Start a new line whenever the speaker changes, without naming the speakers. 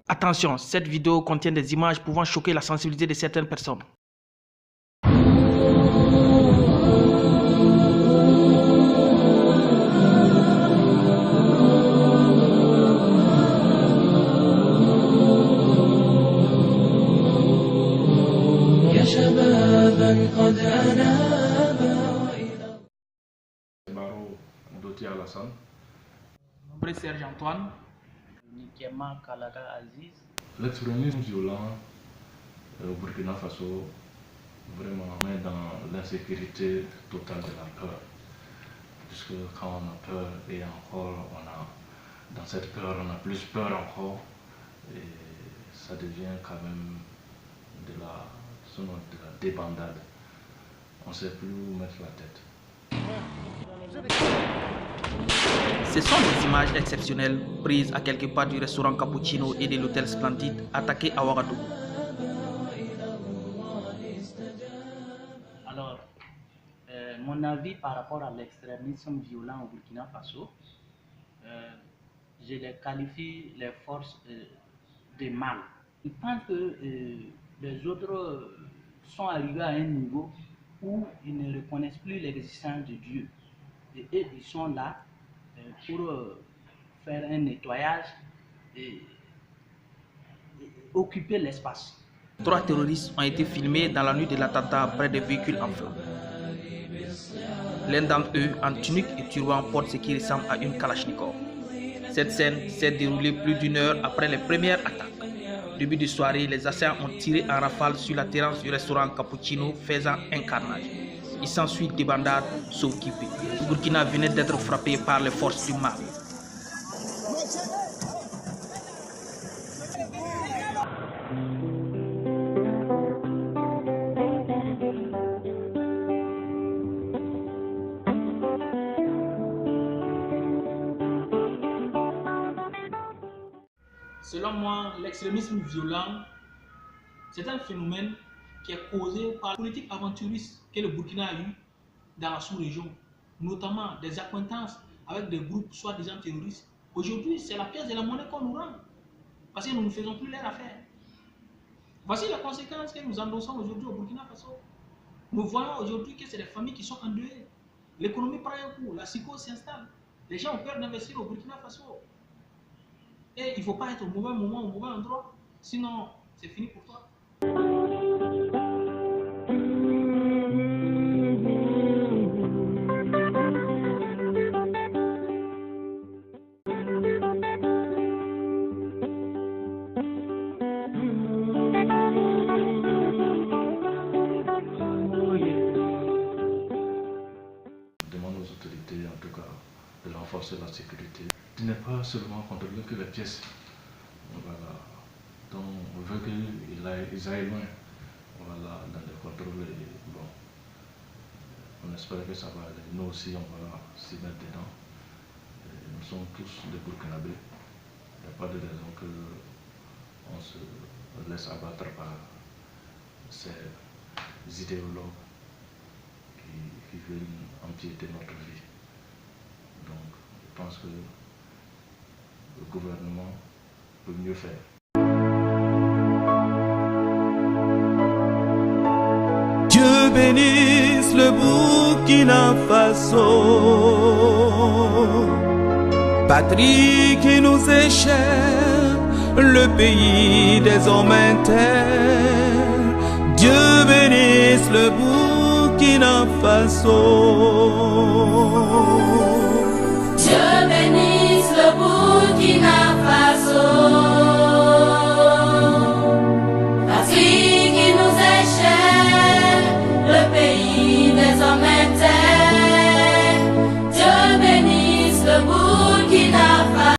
Attention, cette vidéo contient des images pouvant choquer la sensibilité de certaines personnes. Prêtre Serge Antoine.
L'extrémisme violent au Burkina Faso vraiment met dans l'insécurité totale de la peur. Puisque quand on a peur et encore dans cette peur on a plus peur encore et ça devient quand même de la débandade. On ne sait plus où mettre la tête.
Ce sont des images exceptionnelles prises à quelques pas du restaurant Cappuccino et de l'hôtel Splendide attaqué à Ouagadougou.
Alors, mon avis par rapport à l'extrémisme violent au Burkina Faso, je les qualifie les forces de mal. Je pense que les autres sont arrivés à un niveau où ils ne reconnaissent plus l'existence de Dieu. Et ils sont là pour faire un nettoyage et occuper l'espace.
3 terroristes ont été filmés dans la nuit de l'attentat près des véhicules en flammes. L'un d'entre eux, en tunique et turban, porte ce qui ressemble à une kalachnikov. Cette scène s'est déroulée plus d'1 heure après les premières attaques. Début de soirée, les assaillants ont tiré en rafale sur la terrasse du restaurant Cappuccino, faisant un carnage. Il s'ensuit des bandades s'occuper. Le Burkina venait d'être frappé par les forces du mal. Selon moi, l'extrémisme violent, c'est un phénomène qui est causé par la politique aventuriste que le Burkina a eu dans la sous-région, notamment des accointances avec des groupes soi-disant terroristes. Aujourd'hui, c'est la pièce de la monnaie qu'on nous rend, parce que nous ne faisons plus leur affaire. Voici les conséquences que nous endossons aujourd'hui au Burkina Faso. Nous voyons aujourd'hui que c'est des familles qui sont endeuillées. L'économie prend un coup, la psychose s'installe. Les gens ont peur d'investir au Burkina Faso. Et il ne faut pas être au mauvais moment, au mauvais endroit, sinon c'est fini pour toi.
Demande aux autorités, en tout cas, de renforcer la sécurité. Il n'est pas seulement contrôler que les pièces. Voilà. Donc on veut qu'ils aillent loin. Voilà, dans les contrôles. Et bon, on espère que ça va aller. Nous aussi, on va s'y mettre dedans. Et nous sommes tous des Burkinabés. Il n'y a pas de raison qu'on se laisse abattre par ces idéologues qui veulent empiéter notre vie. Donc, je pense que le gouvernement peut mieux faire.
Dieu bénisse le Burkina Faso, patrie qui nous est chère, le pays des hommes inter. Dieu bénisse le Burkina Faso.
Dieu bénisse le Burkina Faso.